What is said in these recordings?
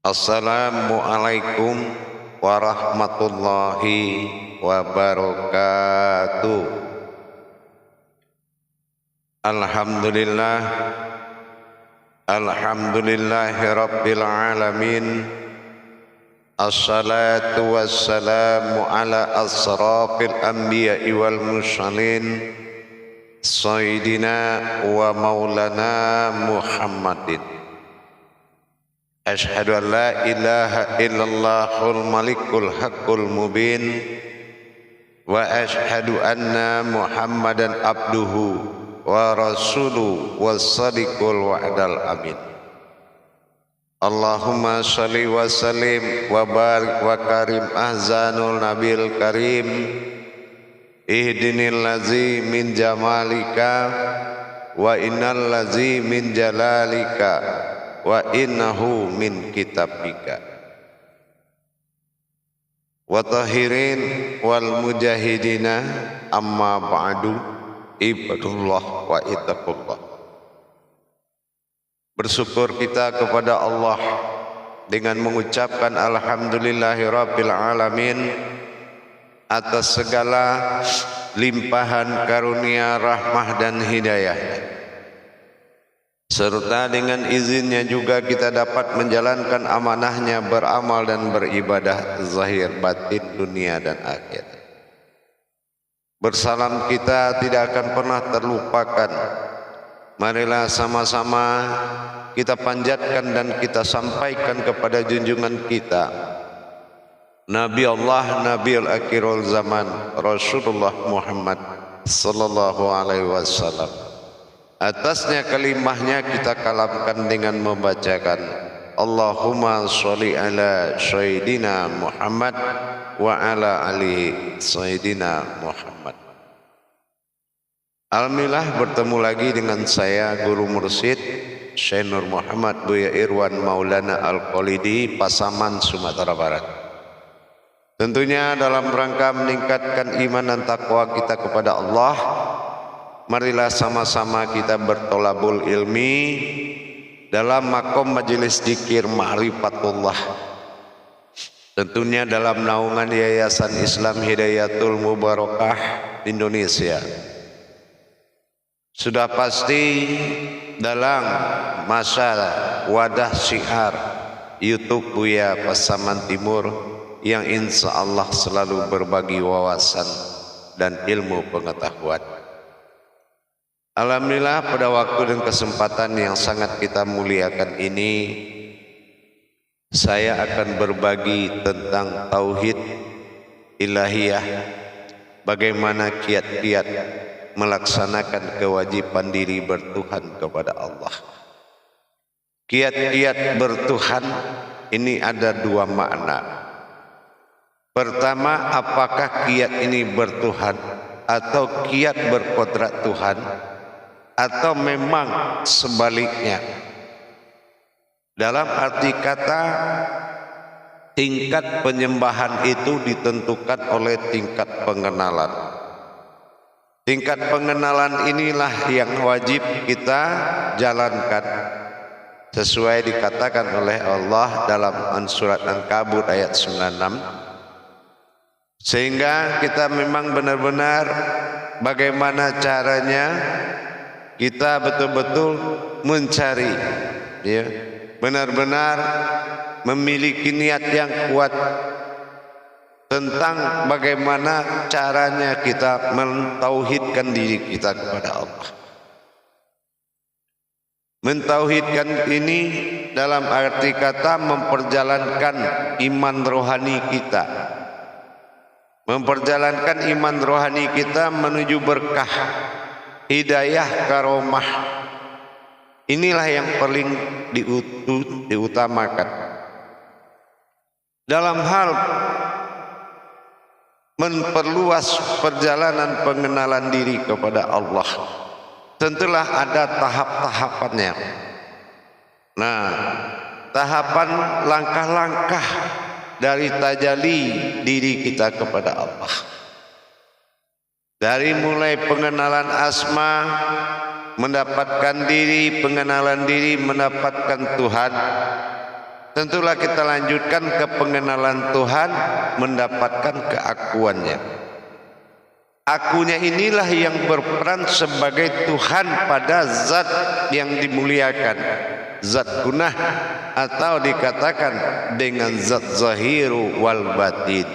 Assalamualaikum warahmatullahi wabarakatuh. Alhamdulillah, alhamdulillahi rabbil alamin. Assalatu wassalamu ala asrafil anbiya'i wal mursalin, sayyidina wa maulana Muhammadin. Asyhadu an la ilaha illallahul malikul haqqul mubin wa asyhadu anna Muhammadan abduhu wa rasuluhu was-sadiqul wa'dal amin. Allahumma shalli wa sallim wa barik wa karim ahzanul nabil karim ihdinil ladzi min jamalika wa innal ladzi min jalalika wa innahu min kitabika wa tahirin wal mujahidina amma ba'du ibadullah wa ittaqullah. Bersyukur kita kepada Allah dengan mengucapkan alhamdulillahi rabbil alamin atas segala limpahan karunia rahmah dan hidayah, serta dengan izinnya juga kita dapat menjalankan amanahnya beramal dan beribadah zahir batin dunia dan akhirat. Bersalam kita tidak akan pernah terlupakan. Marilah sama-sama kita panjatkan dan kita sampaikan kepada junjungan kita, Nabi Allah, Nabiul Akhirul Zaman, Rasulullah Muhammad sallallahu alaihi wasallam. Atasnya kalimahnya kita kalamkan dengan membacakan Allahumma sholli ala Sayyidina Muhammad wa ala ali Sayyidina Muhammad. Alhamdulillah bertemu lagi dengan saya Guru Mursyid Syekh Nur Muhammad Buya Irwan Maulana Al-Qalidi, Pasaman, Sumatera Barat. Tentunya dalam rangka meningkatkan iman dan takwa kita kepada Allah, marilah sama-sama kita bertolabul ilmi dalam makom majelis zikir ma'rifatullah. Tentunya dalam naungan Yayasan Islam Hidayatul Mubarakah Indonesia. Sudah pasti dalam masa wadah syiar YouTube Buya Pasaman Timur yang insya Allah selalu berbagi wawasan dan ilmu pengetahuan. Alhamdulillah pada waktu dan kesempatan yang sangat kita muliakan ini, saya akan berbagi tentang tauhid ilahiyah, bagaimana kiat-kiat melaksanakan kewajiban diri bertuhan kepada Allah. Kiat-kiat bertuhan ini ada dua makna. Pertama, apakah kiat ini bertuhan atau kiat berkodrat Tuhan, atau memang sebaliknya. Dalam arti kata, tingkat penyembahan itu ditentukan oleh tingkat pengenalan. Tingkat pengenalan inilah yang wajib kita jalankan sesuai dikatakan oleh Allah dalam surat Ankabut ayat 96, sehingga kita memang benar-benar bagaimana caranya kita betul-betul mencari, ya, benar-benar memiliki niat yang kuat tentang bagaimana caranya kita mentauhidkan diri kita kepada Allah. Mentauhidkan ini dalam arti kata memperjalankan iman rohani kita, memperjalankan iman rohani kita menuju berkah, hidayah, karomah. Inilah yang paling diutamakan dalam hal memperluas perjalanan pengenalan diri kepada Allah. Tentulah ada tahap-tahapannya. Nah, tahapan langkah-langkah dari tajalli diri kita kepada Allah. Dari mulai pengenalan asma, mendapatkan diri, pengenalan diri, mendapatkan Tuhan, tentulah kita lanjutkan ke pengenalan Tuhan, mendapatkan keakuannya. Akunya inilah yang berperan sebagai Tuhan pada zat yang dimuliakan, zat gunah, atau dikatakan dengan zat zahiru wal batin.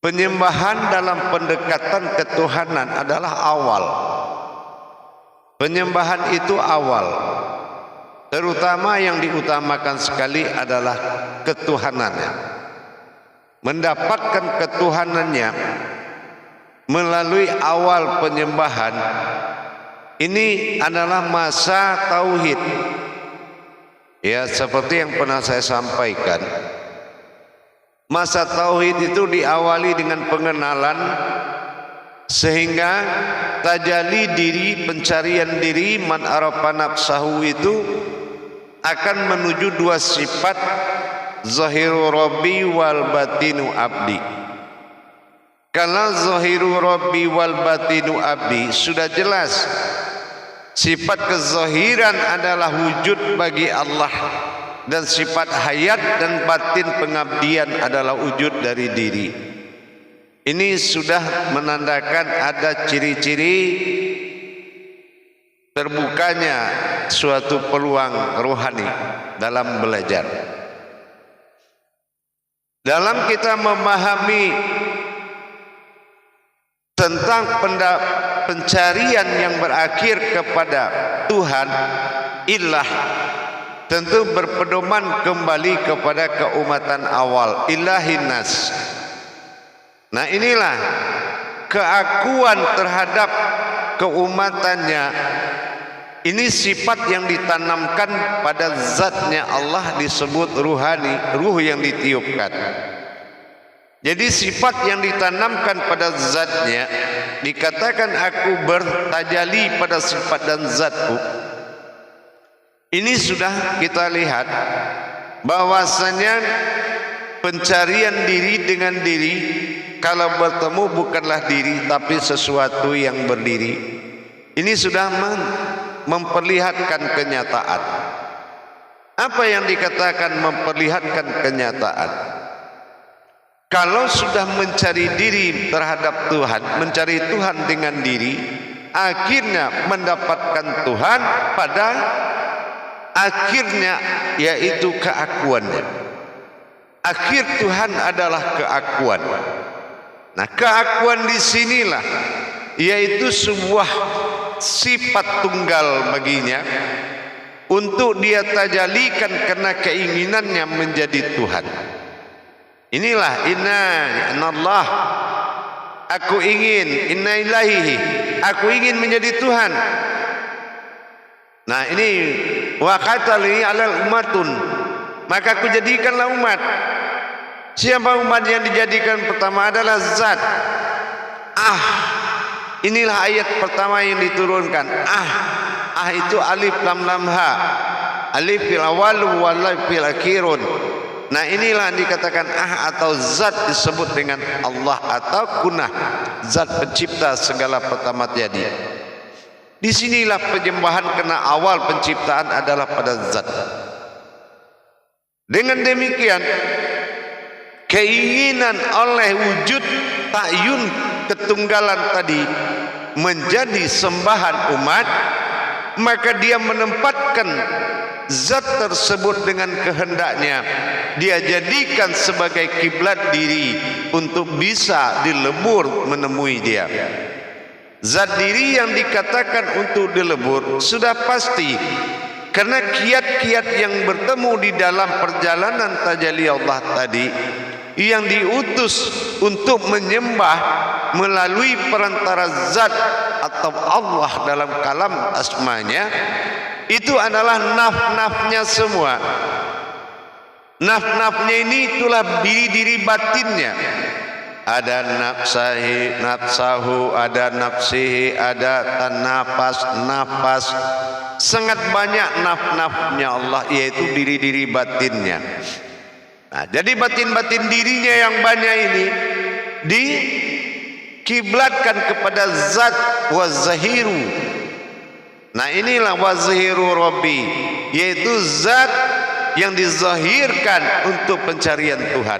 Penyembahan dalam pendekatan ketuhanan adalah awal. Penyembahan itu awal. Terutama yang diutamakan sekali adalah ketuhanannya. Mendapatkan ketuhanannya melalui awal penyembahan ini adalah masa tauhid. Ya, seperti yang pernah saya sampaikan, masa tauhid itu diawali dengan pengenalan sehingga tajalli diri, pencarian diri, man arafa nafsahu itu akan menuju dua sifat, zahiru rabbi wal batinu abdi. Kalau zahiru rabbi wal batinu abdi sudah jelas, sifat kezahiran adalah wujud bagi Allah, dan sifat hayat dan batin pengabdian adalah wujud dari diri. Ini sudah menandakan ada ciri-ciri terbukanya suatu peluang rohani dalam belajar. Dalam kita memahami tentang pencarian yang berakhir kepada Tuhan, ilah, tentu berpedoman kembali kepada keumatan awal, ilahinas. Nah, inilah keakuan terhadap keumatannya. Ini sifat yang ditanamkan pada zatnya Allah, disebut ruhani, ruh yang ditiupkan. Jadi sifat yang ditanamkan pada zatnya, dikatakan aku bertajali pada sifat dan zatku. Ini sudah kita lihat bahwasanya pencarian diri dengan diri, kalau bertemu bukanlah diri tapi sesuatu yang berdiri. Ini sudah memperlihatkan kenyataan. Apa yang dikatakan memperlihatkan kenyataan? Kalau sudah mencari diri terhadap Tuhan, mencari Tuhan dengan diri, akhirnya mendapatkan Tuhan pada akhirnya, yaitu keakuannya. Akhir Tuhan adalah keakuan. Nah, keakuan disinilah yaitu sebuah sifat tunggal baginya untuk dia tajalikan karena keinginannya menjadi Tuhan. Inilah inna Allah, aku ingin, inna ilahi, aku ingin menjadi Tuhan. Nah, ini wa qatali alal umatun, maka aku jadikanlah umat. Siapa umat yang dijadikan pertama adalah zat. Inilah ayat pertama yang diturunkan. Itu alif lam lam ha, alif fil awal wal lam fil akhirun. Nah, inilah dikatakan atau zat disebut dengan Allah atau kunah, zat pencipta segala pertama tiadi. Disinilah penyembahan karena awal penciptaan adalah pada zat. Dengan demikian keinginan oleh wujud ta'yun ketunggalan tadi menjadi sembahan umat, maka dia menempatkan zat tersebut dengan kehendaknya, dia jadikan sebagai kiblat diri untuk bisa dilebur menemui dia. Zat diri yang dikatakan untuk dilebur sudah pasti, karena kiat-kiat yang bertemu di dalam perjalanan tajalli Allah tadi yang diutus untuk menyembah melalui perantara zat atau Allah dalam kalam asmanya, itu adalah naf-nafnya semua. Naf-nafnya ini itulah diri-diri batinnya. Ada nafsahu, ada nafsihi, ada nafas. Sangat banyak naf-nafnya Allah, yaitu diri-diri batinnya. Nah, jadi batin-batin dirinya yang banyak ini dikiblatkan kepada zat wa zahiru. Nah inilah wazhiru rabbi, yaitu zat yang dizahirkan untuk pencarian Tuhan,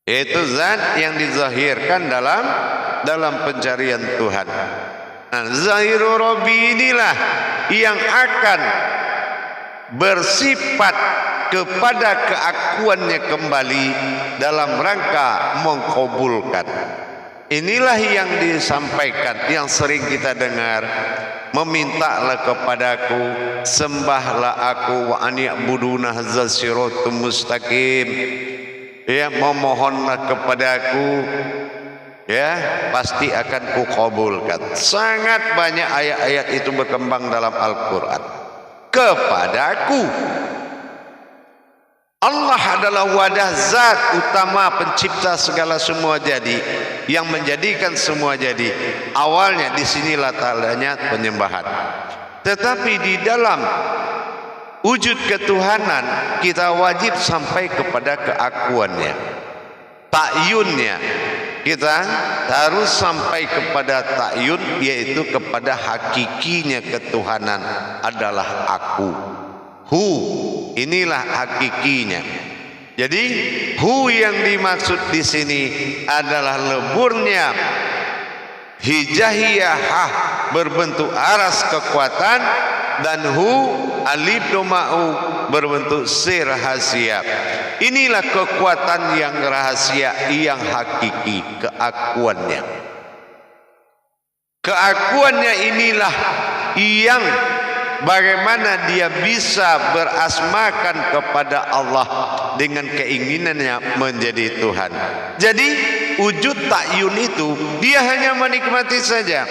yaitu zat yang dizahirkan dalam pencarian Tuhan. Nah, zahiru rabbi inilah yang akan bersifat kepada keakuannya kembali dalam rangka mengkabulkan. Inilah yang disampaikan, yang sering kita dengar, memintalah kepadaku, sembahlah aku, wa aniya'buduna hadzal siratal mustaqim, ya, memohonlah kepadaku, ya, pasti akan kukabulkan. Sangat banyak ayat-ayat itu berkembang dalam Al-Quran. Kepadaku, Allah adalah wadah zat utama pencipta segala semua jadi, yang menjadikan semua jadi. Awalnya disinilah tandanya penyembahan. Tetapi di dalam wujud ketuhanan kita wajib sampai kepada keakuannya, ta'yunnya. Kita harus sampai kepada ta'yun, yaitu kepada hakikinya ketuhanan adalah aku. Hu, inilah hakikinya. Jadi hu yang dimaksud di sini adalah leburnya hijahiyah hah berbentuk aras kekuatan, dan hu alif doma'u berbentuk sir rahasia. Inilah kekuatan yang rahasia, yang hakiki, keakuannya. Keakuannya inilah yang bagaimana dia bisa berasmakan kepada Allah dengan keinginannya menjadi Tuhan. Jadi wujud ta'yun itu dia hanya menikmati saja.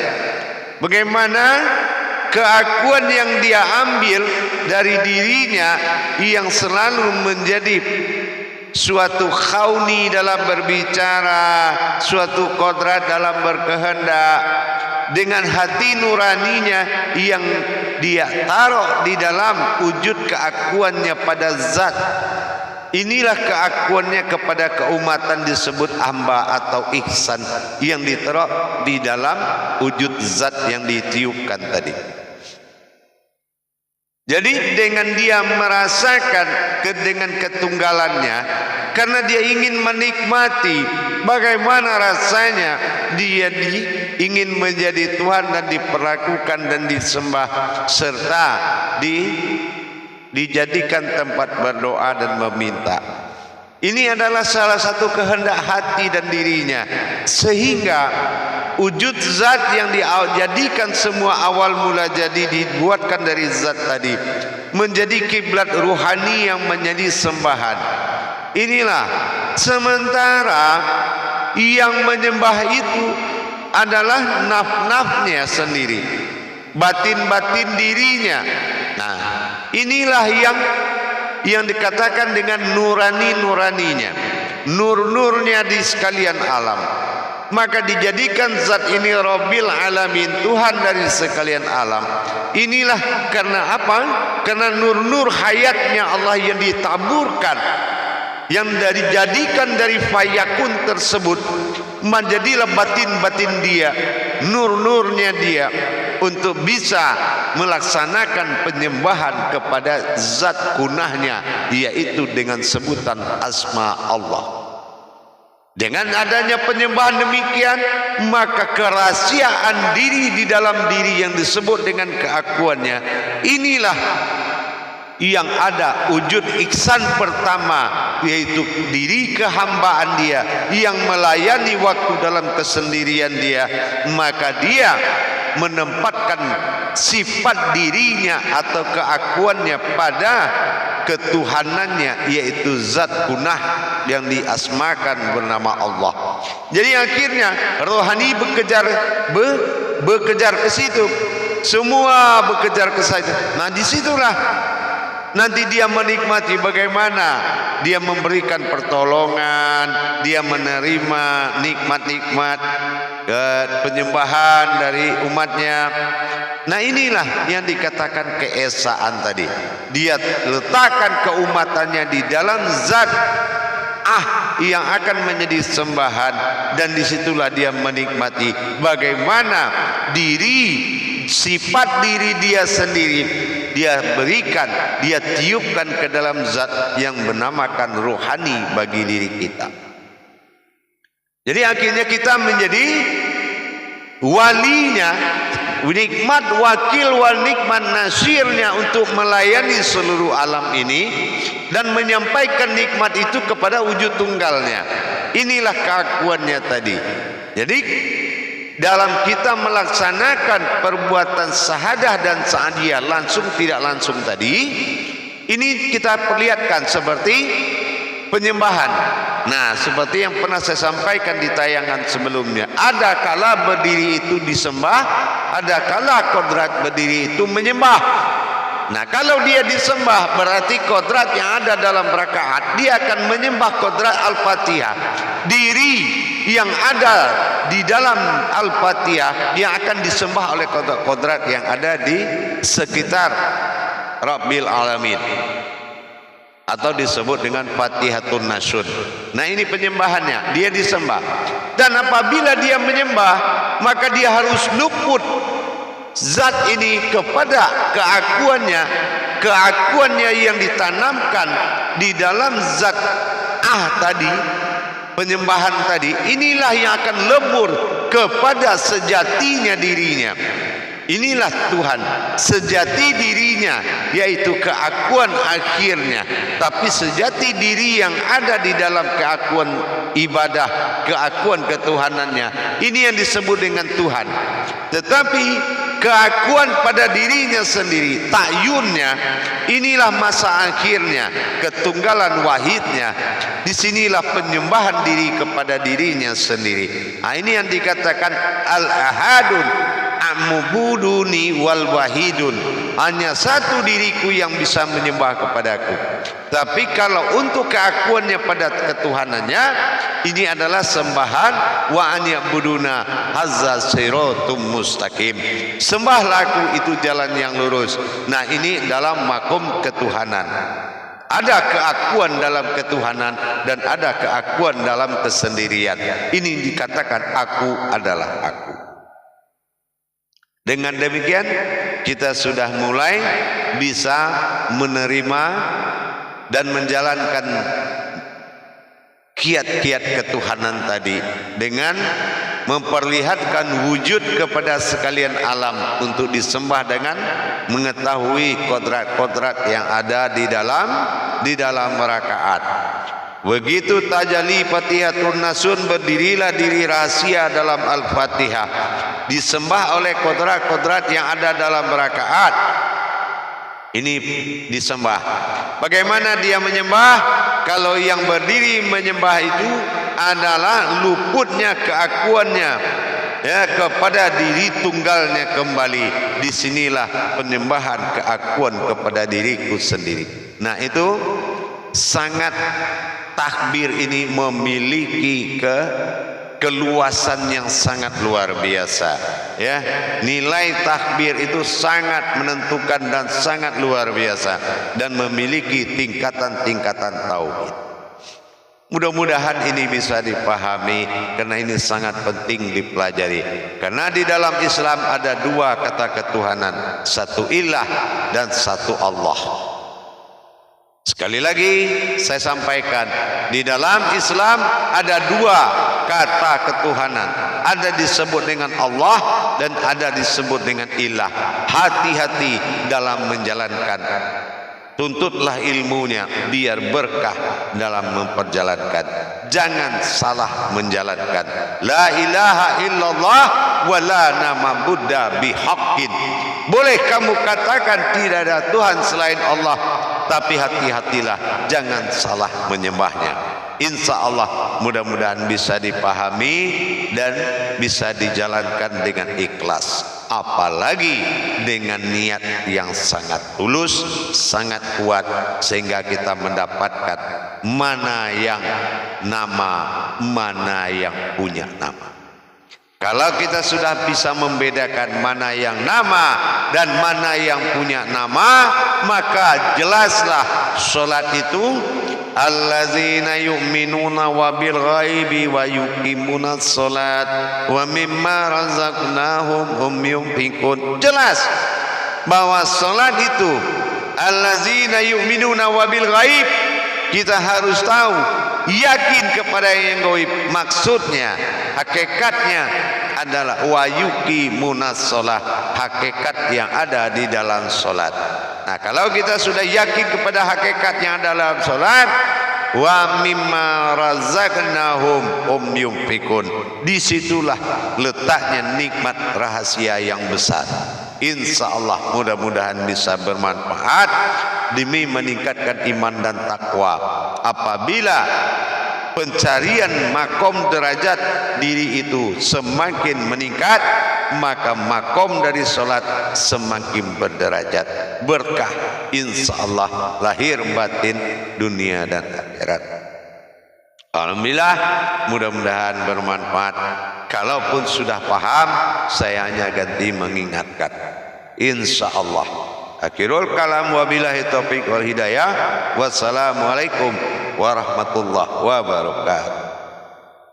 Bagaimana keakuan yang dia ambil dari dirinya, yang selalu menjadi suatu khauni dalam berbicara, suatu kodrat dalam berkehendak, dengan hati nuraninya yang dia taruh di dalam wujud keakuannya pada zat. Inilah keakuannya kepada keumatan disebut hamba atau ihsan, yang ditaruh di dalam wujud zat yang ditiupkan tadi. Jadi dengan dia merasakan dengan ketunggalannya, karena dia ingin menikmati bagaimana rasanya dia ingin menjadi Tuhan dan diperlakukan dan disembah, serta dijadikan tempat berdoa dan meminta. Ini adalah salah satu kehendak hati dan dirinya, sehingga wujud zat yang dijadikan semua awal mula jadi dibuatkan dari zat tadi menjadi kiblat ruhani yang menjadi sembahan. Inilah sementara yang menyembah itu adalah naf-nafnya sendiri, batin-batin dirinya. Nah, inilah yang dikatakan dengan nurani-nuraninya, nur-nurnya di sekalian alam. Maka dijadikan zat ini Rabbil Alamin, Tuhan dari sekalian alam. Inilah karena apa? Karena nur-nur hayatnya Allah yang ditaburkan, yang dijadikan dari fayakun tersebut, menjadilah batin-batin dia, nur-nurnya dia, untuk bisa melaksanakan penyembahan kepada zat kunahnya, yaitu dengan sebutan asma Allah. Dengan adanya penyembahan demikian, maka kerahasiaan diri di dalam diri yang disebut dengan keakuannya, inilah yang ada wujud ihsan pertama, yaitu diri kehambaan dia yang melayani waktu dalam kesendirian dia. Maka dia menempatkan sifat dirinya atau keakuannya pada ketuhanannya, yaitu zat kunah yang diasmakan bernama Allah. Jadi akhirnya rohani bekejar ke situ, semua bekejar ke situ. Nah, disitulah nanti dia menikmati bagaimana dia memberikan pertolongan, dia menerima nikmat-nikmat penyembahan dari umatnya. Nah, inilah yang dikatakan keesaan tadi. Dia letakkan keumatannya di dalam zat yang akan menjadi sembahan, dan disitulah dia menikmati bagaimana diri sifat diri dia sendiri dia berikan, dia tiupkan ke dalam zat yang bernamakan rohani bagi diri kita. Jadi akhirnya kita menjadi walinya, nikmat wakil wal nikmat nasirnya untuk melayani seluruh alam ini dan menyampaikan nikmat itu kepada wujud tunggalnya. Inilah keakuannya tadi. Jadi dalam kita melaksanakan perbuatan sahadah dan sa'adiyah langsung tidak langsung tadi, ini kita perlihatkan seperti penyembahan. Nah, seperti yang pernah saya sampaikan di tayangan sebelumnya, ada kala berdiri itu disembah, ada kala kodrat berdiri itu menyembah. Nah, kalau dia disembah berarti kodrat yang ada dalam rakaat, dia akan menyembah kodrat Al-Fatihah. Diri yang ada di dalam Al-Fatihah yang akan disembah oleh kodrat yang ada di sekitar Rabbil Alamin, atau disebut dengan Fatihatun Nasyun. Nah, ini penyembahannya, dia disembah. Dan apabila dia menyembah, maka dia harus luput zat ini kepada keakuannya yang ditanamkan di dalam zat tadi, penyembahan tadi. Inilah yang akan lebur kepada sejatinya dirinya. Inilah Tuhan, sejati dirinya, yaitu keakuan akhirnya. Tapi sejati diri yang ada di dalam keakuan ibadah, keakuan ketuhanannya, ini yang disebut dengan Tuhan. Tetapi keakuan pada dirinya sendiri, takyunnya, inilah masa akhirnya, ketunggalan wahidnya. Disinilah penyembahan diri kepada dirinya sendiri. Nah, ini yang dikatakan al-ahadun amubuduni wal wahidun, hanya satu diriku yang bisa menyembah kepadaku. Tapi kalau untuk keakuannya pada ketuhanannya, ini adalah sembahan wa an ya'buduna hazza siratum mustaqim, sembahlah aku itu jalan yang lurus. Nah, ini dalam makom ketuhanan. Ada keakuan dalam ketuhanan dan ada keakuan dalam kesendirian. Ini dikatakan aku adalah aku. Dengan demikian kita sudah mulai bisa menerima dan menjalankan kiat-kiat ketuhanan tadi dengan memperlihatkan wujud kepada sekalian alam untuk disembah dengan mengetahui kodrat-kodrat yang ada di dalam rakaat. Begitu tajalli Fatihatun Nasun, berdirilah diri rahasia dalam Al-Fatihah, disembah oleh kodrat-kodrat yang ada dalam rakaat. Ini disembah. Bagaimana dia menyembah? Kalau yang berdiri menyembah itu adalah luputnya keakuannya ya kepada diri tunggalnya kembali. Disinilah penyembahan keakuan kepada diriku sendiri. Nah, itu sangat, takbir ini memiliki keluasan yang sangat luar biasa ya. Nilai takbir itu sangat menentukan dan sangat luar biasa dan memiliki tingkatan-tingkatan tauhid. Mudah-mudahan ini bisa dipahami karena ini sangat penting dipelajari. Karena di dalam Islam ada dua kata ketuhanan, satu ilah dan satu Allah. Sekali lagi saya sampaikan, di dalam Islam ada dua kata ketuhanan, ada disebut dengan Allah dan ada disebut dengan ilah. Hati-hati dalam menjalankan, tuntutlah ilmunya biar berkah dalam memperjalankan. Jangan salah menjalankan. La ilaha illallah wa la na'budu bihaqqin. Boleh kamu katakan tidak ada Tuhan selain Allah, tapi hati-hatilah jangan salah menyembahnya. Insya Allah mudah-mudahan bisa dipahami dan bisa dijalankan dengan ikhlas, apalagi dengan niat yang sangat tulus, sangat kuat, sehingga kita mendapatkan mana yang nama, mana yang punya nama. Kalau kita sudah bisa membedakan mana yang nama dan mana yang punya nama, maka jelaslah sholat itu allazina yu'minuna wa bil ghaibi wa yuqimuna sholat wa mimma razaqnahum hum yunfiqun. Jelas bahwa salat itu allazina yu'minuna wa bil ghaib, kita harus tahu, yakin kepada yang gaib. Maksudnya, hakikatnya adalah wa yuqimunas shalah, hakikat yang ada di dalam salat. Nah, kalau kita sudah yakin kepada hakikat yang ada dalam salat, wa mimma razaqnahum hum yunfiqun, disitulah letaknya nikmat rahasia yang besar. Insya Allah mudah-mudahan bisa bermanfaat demi meningkatkan iman dan takwa. Apabila pencarian makom derajat diri itu semakin meningkat, maka makom dari solat semakin berderajat, berkah insya Allah lahir batin dunia dan akhirat. Alhamdulillah, mudah-mudahan bermanfaat. Kalaupun sudah paham, saya hanya ganti mengingatkan. Insya Allah. Akhirul kalam, wabillahi taufiq wal hidayah. Wassalamualaikum warahmatullahi wabarakatuh.